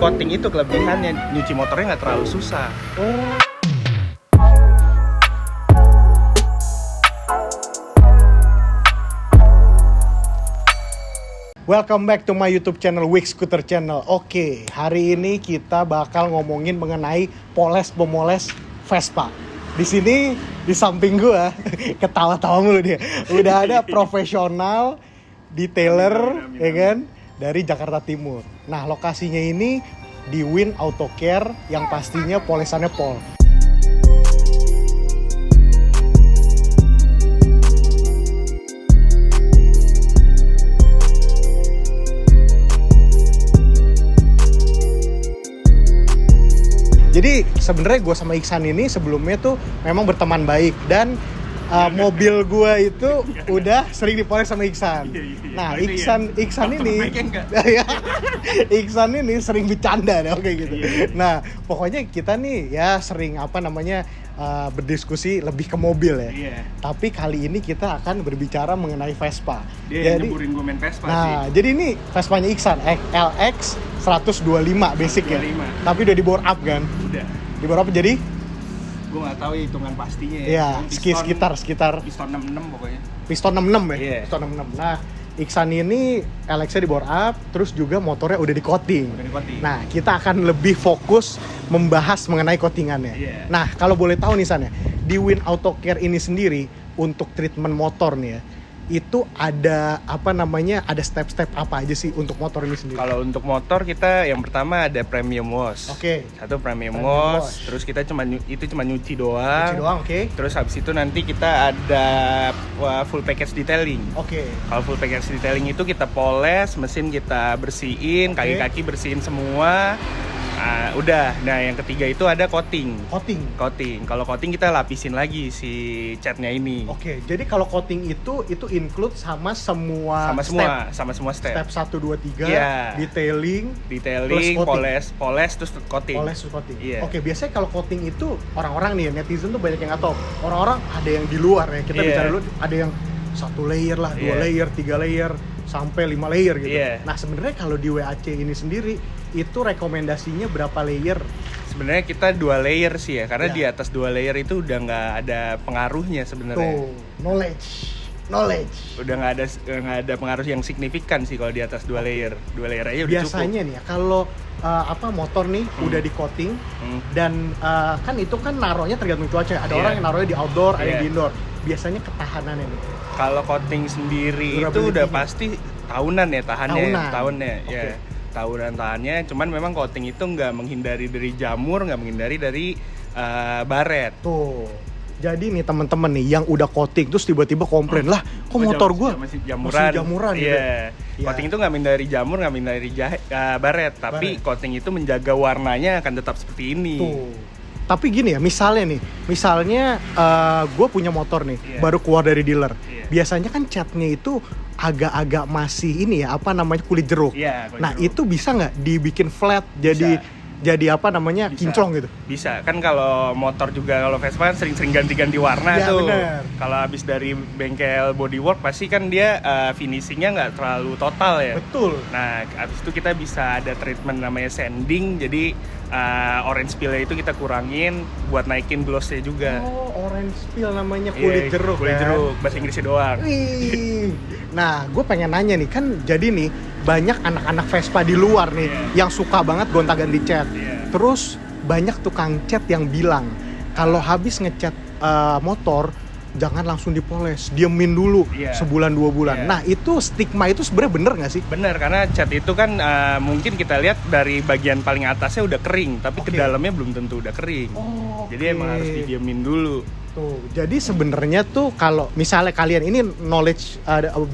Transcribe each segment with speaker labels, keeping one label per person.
Speaker 1: coating itu kelebihannya, nyuci motornya nggak terlalu susah.
Speaker 2: Oh. Welcome back to my YouTube channel, Wix Scooter Channel. Oke, hari ini kita bakal ngomongin mengenai poles-pemoles Vespa. Di sini di samping gua ketawa-tawa mulu dia. Udah ada profesional detailer ya kan dari Jakarta Timur. Nah, lokasinya ini di Win Auto Care yang pastinya polesannya pol. Jadi sebenarnya gue sama Iksan ini sebelumnya tuh memang berteman baik dan mobil gue itu udah sering dipoles sama Iksan. Nah, Iksan ini Iksan ini sering bercanda deh kayak gitu. Nah, pokoknya kita nih ya sering berdiskusi lebih ke mobil ya. Tapi kali ini kita akan berbicara mengenai Vespa.
Speaker 1: Dia nyeburin gue main Vespa sih.
Speaker 2: Nah, jadi ini Vespanya Iksan LX 125 basic 125. Ya. Tapi udah di bore up kan?
Speaker 1: Udah.
Speaker 2: Di bore up jadi?
Speaker 1: Gue nggak tahu hitungan pastinya ya.
Speaker 2: Iya, sekitar
Speaker 1: piston 66 pokoknya.
Speaker 2: Piston 66 ya?
Speaker 1: Yeah.
Speaker 2: Piston 66. Nah, Iksan ini LX-nya di bore up, terus juga motornya udah di coating. Nah, kita akan lebih fokus membahas mengenai coatingannya.
Speaker 1: Yeah.
Speaker 2: Nah, kalau boleh tahu nih San ya, di Win Auto Care ini sendiri untuk treatment motor nih ya, itu ada ada step-step apa aja sih untuk motor ini sendiri?
Speaker 1: Kalau untuk motor kita yang pertama ada premium wash.
Speaker 2: Oke.
Speaker 1: Satu premium wash, terus kita cuma nyuci doang.
Speaker 2: Oke.
Speaker 1: Terus habis itu nanti kita ada full package detailing.
Speaker 2: Oke.
Speaker 1: Kalau full package detailing itu kita poles, mesin kita bersihin, kaki-kaki bersihin semua. Udah. Nah, yang ketiga itu ada coating. Kalau coating kita lapisin lagi si catnya ini.
Speaker 2: Oke. Jadi kalau coating itu include sama semua
Speaker 1: step.
Speaker 2: Step 1 2 3,
Speaker 1: yeah.
Speaker 2: detailing,
Speaker 1: poles terus coating. Yeah.
Speaker 2: Oke, biasanya kalau coating itu orang-orang nih netizen tuh banyak yang nggak tahu. Orang-orang ada yang di luar ya. Kita bicara dulu, ada yang 1 layer lah, 2 layer, 3 layer, sampai 5 layer gitu.
Speaker 1: Yeah.
Speaker 2: Nah, sebenarnya kalau di WAC ini sendiri itu rekomendasinya berapa layer?
Speaker 1: Sebenarnya kita 2 layer sih ya, karena di atas 2 layer itu udah nggak ada pengaruhnya sebenarnya.
Speaker 2: Tuh, knowledge.
Speaker 1: Udah nggak ada pengaruh yang signifikan sih kalau di atas 2 layer. 2 layer aja udah cukup.
Speaker 2: Biasanya nih ya, kalau motor nih udah di coating dan kan itu kan naruhnya tergantung cuaca. Ada orang yang naruhnya di outdoor, ada yang di indoor. Biasanya ketahanannya nih.
Speaker 1: Kalau coating sendiri itu udah pasti tahunan ya tahunnya. Okay. Ya. Tahunan tahannya, cuman memang coating itu nggak menghindari dari jamur, nggak menghindari dari baret.
Speaker 2: Tuh. Jadi nih teman-teman nih yang udah coating terus tiba-tiba komplain lah, kok motor gua masih jamuran gitu.
Speaker 1: Coating itu nggak menghindari jamur, nggak menghindari baret, tapi coating itu menjaga warnanya akan tetap seperti ini.
Speaker 2: Tuh. Tapi gini ya, misalnya gue punya motor nih, baru keluar dari dealer. Biasanya kan catnya itu agak-agak masih kulit jeruk. Nah, itu bisa nggak dibikin flat jadi kinclong gitu?
Speaker 1: Bisa, kan kalau motor juga, kalau Vespa kan sering-sering ganti-ganti warna tuh. Kalau habis dari bengkel bodywork pasti kan dia finishingnya nggak terlalu total ya.
Speaker 2: Betul.
Speaker 1: Nah, habis itu kita bisa ada treatment namanya sanding, jadi orange peel itu kita kurangin buat naikin glossnya juga.
Speaker 2: Oh, orange peel namanya, kulit jeruk.
Speaker 1: Kulit jeruk, bahasa Inggrisnya doang.
Speaker 2: Wih. Nah, gue pengen nanya nih, kan jadi nih banyak anak-anak Vespa di luar nih yang suka banget gonta-ganti cat. Terus banyak tukang cat yang bilang kalau habis ngecat motor jangan langsung dipoles, diemin dulu sebulan 2 bulan. Nah, itu stigma itu sebenarnya bener nggak sih?
Speaker 1: Bener, karena cat itu kan mungkin kita lihat dari bagian paling atasnya udah kering, tapi ke dalamnya belum tentu udah kering. Jadi emang harus didiemin dulu.
Speaker 2: Tuh, jadi sebenarnya tuh kalau misalnya kalian ini knowledge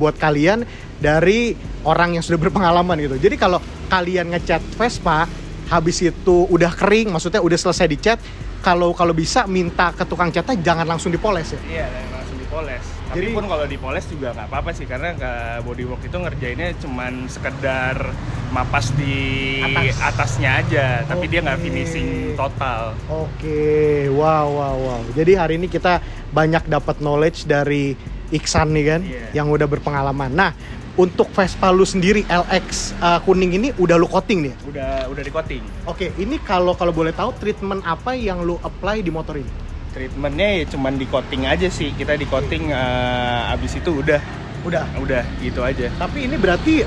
Speaker 2: buat kalian dari orang yang sudah berpengalaman gitu. Jadi kalau kalian ngecat Vespa habis itu udah kering, maksudnya udah selesai dicat, kalau bisa minta ke tukang catnya jangan langsung dipoles ya?
Speaker 1: Iya, jangan langsung dipoles. Tapi pun kalau dipoles juga nggak apa-apa sih, karena bodywork itu ngerjainnya cuman sekedar mapas di atasnya aja, tapi dia nggak finishing total.
Speaker 2: Oke, wow. Jadi hari ini kita banyak dapat knowledge dari Iksan nih kan, yang udah berpengalaman. Nah, untuk Vespa lu sendiri LX kuning ini udah lu coating nih?
Speaker 1: Udah di coating.
Speaker 2: Oke, ini kalau boleh tahu treatment apa yang lu apply di motor ini?
Speaker 1: Treatmentnya ya cuman di coating aja sih. Kita di coating abis itu udah gitu aja.
Speaker 2: Tapi ini berarti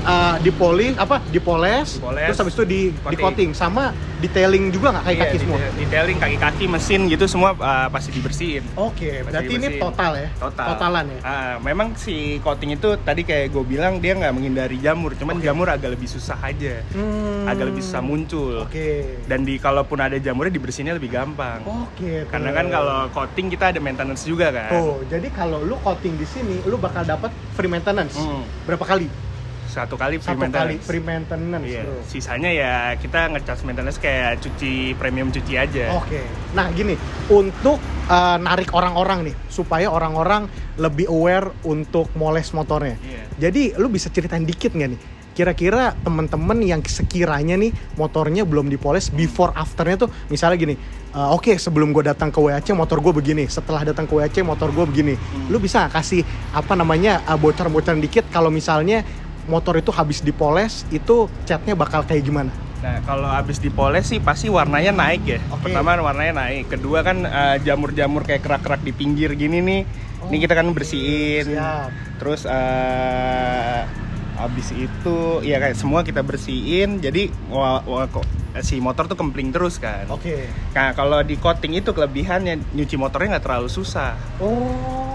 Speaker 2: dipoles, terus habis itu di coating sama detailing juga nggak kaki-kaki semua?
Speaker 1: Detailing kaki-kaki, mesin gitu semua pasti dibersihin.
Speaker 2: Oke, berarti ini total ya? Totalan ya?
Speaker 1: Memang si coating itu tadi kayak gue bilang dia nggak menghindari jamur, cuman jamur agak lebih susah aja, agak lebih susah muncul. Dan kalaupun ada jamurnya dibersihinnya lebih gampang. Karena kan kalau coating kita ada maintenance juga kan.
Speaker 2: Jadi kalau lu coating di sini, lu bakal dapat free maintenance. Berapa kali?
Speaker 1: Satu kali free
Speaker 2: maintenance.
Speaker 1: Iya. Sisanya ya kita ngecas maintenance kayak cuci premium cuci aja.
Speaker 2: Nah gini, untuk narik orang-orang nih supaya orang-orang lebih aware untuk moles motornya. Jadi lu bisa ceritain dikit nggak nih? Kira-kira temen-temen yang sekiranya nih motornya belum dipoles, before afternya tuh misalnya gini, sebelum gue datang ke WAC motor gue begini, setelah datang ke WAC motor gue begini. Lu bisa gak kasih bocor-bocoran dikit kalau misalnya motor itu habis dipoles, itu catnya bakal kayak gimana?
Speaker 1: Nah kalau habis dipoles sih pasti warnanya naik ya. Pertama warnanya naik, kedua kan jamur-jamur kayak kerak-kerak di pinggir gini nih, ini kita kan bersihin. Terus habis itu ya kayak semua kita bersihin, jadi si motor tuh kempling terus kan. Nah kalau di coating itu kelebihannya nyuci motornya nggak terlalu susah.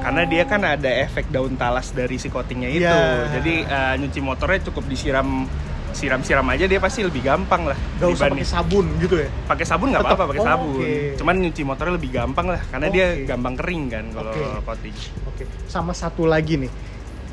Speaker 1: Karena dia kan ada efek daun talas dari si coatingnya itu. Jadi nyuci motornya cukup siram aja, dia pasti lebih gampang lah.
Speaker 2: Gak usah pakai sabun gitu ya?
Speaker 1: Pakai sabun nggak apa-apa, pakai sabun. Cuman nyuci motornya lebih gampang lah, karena dia gampang kering kan kalau coating.
Speaker 2: Sama satu lagi nih,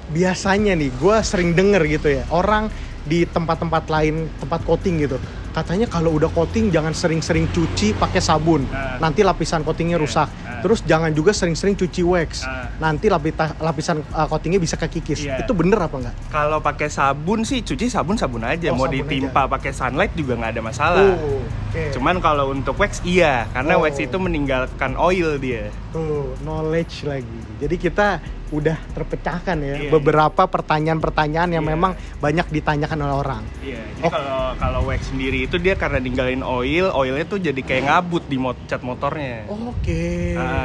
Speaker 2: biasanya nih gue sering denger gitu ya, orang di tempat-tempat lain, tempat coating gitu, katanya kalau udah coating jangan sering-sering cuci pakai sabun, nanti lapisan coatingnya rusak. Terus jangan juga sering-sering cuci wax, nanti lapisan coatingnya bisa kekikis. Itu bener apa enggak?
Speaker 1: Kalau pakai sabun sih cuci sabun aja, mau ditimpa pakai sunlight juga nggak ada masalah. Cuman kalau untuk wax iya, karena wax itu meninggalkan oil dia.
Speaker 2: Knowledge lagi. Jadi kita udah terpecahkan ya beberapa pertanyaan-pertanyaan yang memang banyak ditanyakan oleh orang.
Speaker 1: Jadi kalau wax sendiri itu dia karena ninggalin oilnya tuh jadi kayak ngabut di cat motornya.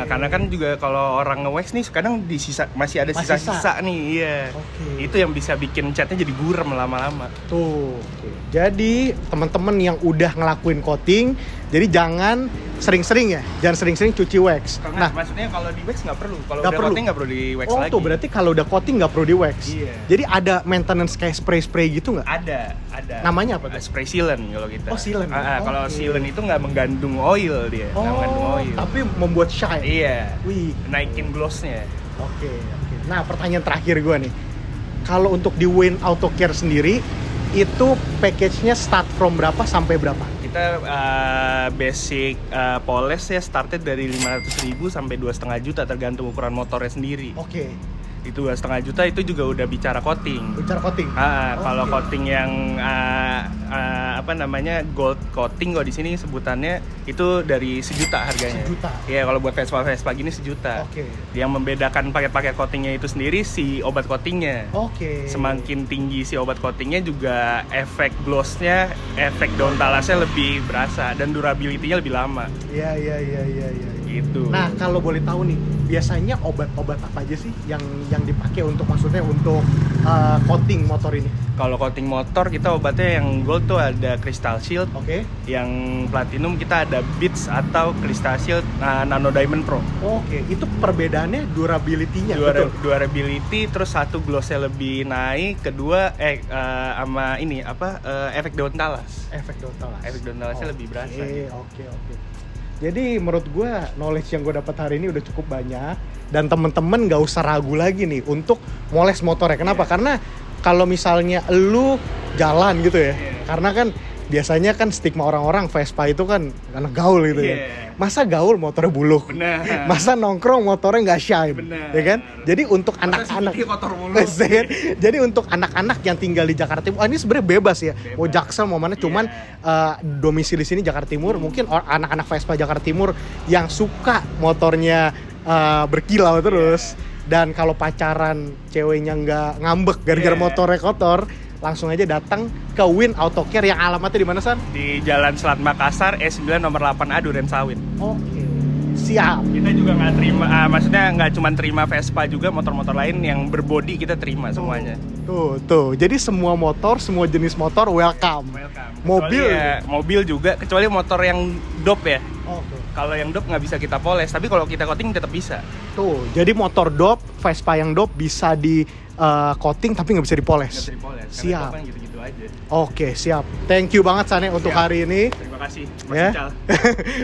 Speaker 1: Karena kan juga kalau orang nge-wax nih kadang masih ada sisa-sisa nih. Itu yang bisa bikin catnya jadi gurem lama-lama.
Speaker 2: Jadi teman-teman yang udah ngelakuin coating, jadi jangan sering-sering cuci wax.
Speaker 1: Karena maksudnya kalau di wax nggak perlu, kalau udah coating nggak perlu di wax lagi.
Speaker 2: Berarti kalau udah coating nggak perlu di wax. Jadi ada maintenance kayak spray gitu nggak?
Speaker 1: Ada.
Speaker 2: Namanya apa tuh?
Speaker 1: Spray sealant kalau kita.
Speaker 2: Sealant.
Speaker 1: Kalau sealant itu nggak mengandung oil dia. Nggak mengandung oil.
Speaker 2: Tapi membuat shine.
Speaker 1: Naikin glossnya.
Speaker 2: Nah pertanyaan terakhir gue nih, kalau untuk di Win Auto Care sendiri itu package-nya start from berapa sampai berapa?
Speaker 1: Kita basic poles ya started dari 500.000 sampai 2,5 juta tergantung ukuran motornya sendiri. Itu 2,5 juta itu juga udah bicara coating. Kalau coating yang gold coating kalau di sini sebutannya itu dari 1 juta harganya. Kalau buat Vespa gini 1 juta. Yang membedakan paket-paket coatingnya itu sendiri si obat coatingnya. Semakin tinggi si obat coatingnya juga efek glossnya, efek daun talasnya lebih berasa dan durability-nya lebih lama. Gitu.
Speaker 2: Nah kalau boleh tahu nih, biasanya obat-obat apa aja sih yang dipakai untuk coating motor ini?
Speaker 1: Kalau coating motor kita obatnya yang gold tuh ada Crystal Shield. Yang platinum kita ada Beats atau Crystal Shield Nano Diamond Pro.
Speaker 2: Itu perbedaannya durability-nya.
Speaker 1: Durability, terus satu glossnya lebih naik, kedua efek daun talas. Efek daun talasnya lebih berasa.
Speaker 2: Jadi menurut gue knowledge yang gue dapat hari ini udah cukup banyak, dan temen-temen gak usah ragu lagi nih untuk moles motornya. Kenapa? Karena kalau misalnya lu jalan gitu ya, karena kan biasanya kan stigma orang-orang Vespa itu kan anak gaul gitu ya. Masa gaul motornya buluk? Masa nongkrong motornya nggak shine? Ya kan? Jadi untuk anak-anak, jadi untuk anak-anak yang tinggal di Jakarta Timur, ini sebenarnya bebas ya. Mau Jaksel mau mana, cuman domisili sini Jakarta Timur. Mungkin anak-anak Vespa Jakarta Timur yang suka motornya berkilau terus, Dan kalau pacaran ceweknya nggak ngambek gara-gara motornya kotor, langsung aja datang ke Win Auto Care yang alamatnya di mana, San?
Speaker 1: Di Jalan Selat Makassar, E9 nomor 8A Durensawit.
Speaker 2: Oke, siap.
Speaker 1: Kita juga nggak terima, maksudnya nggak cuma terima Vespa juga, motor-motor lain yang berbodi kita terima semuanya.
Speaker 2: Tuh. Jadi semua motor, semua jenis motor welcome. Mobil,
Speaker 1: mobil juga, kecuali motor yang dop ya.
Speaker 2: Oke.
Speaker 1: Kalau yang dop nggak bisa kita poles, tapi kalau kita coating tetap bisa.
Speaker 2: Tuh, jadi motor dop, Vespa yang dop bisa di coating tapi nggak bisa dipoles.
Speaker 1: Nggak bisa dipoles.
Speaker 2: Siap.
Speaker 1: Karena gitu-gitu aja.
Speaker 2: Oke, siap. Thank you banget Sane untuk hari ini.
Speaker 1: Terima kasih, Mas
Speaker 2: Ya.
Speaker 1: Ical.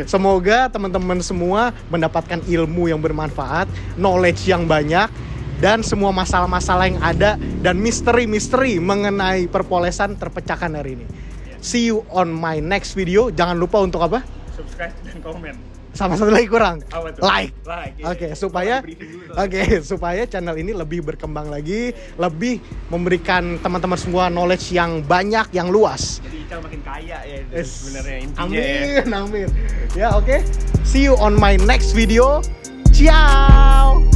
Speaker 2: Semoga teman-teman semua mendapatkan ilmu yang bermanfaat, knowledge yang banyak, dan semua masalah-masalah yang ada dan misteri-misteri mengenai perpolesan terpecahkan hari ini. See you on my next video. Jangan lupa untuk apa?
Speaker 1: Subscribe dan komen.
Speaker 2: Sama satu lagi kurang.
Speaker 1: Apa tuh?
Speaker 2: Like.
Speaker 1: Ya.
Speaker 2: Oke, supaya channel ini lebih berkembang lagi, lebih memberikan teman-teman semua knowledge yang banyak, yang luas.
Speaker 1: Jadi Ical makin kaya ya sebenarnya intinya
Speaker 2: Amin. Ya, oke. See you on my next video. Ciao.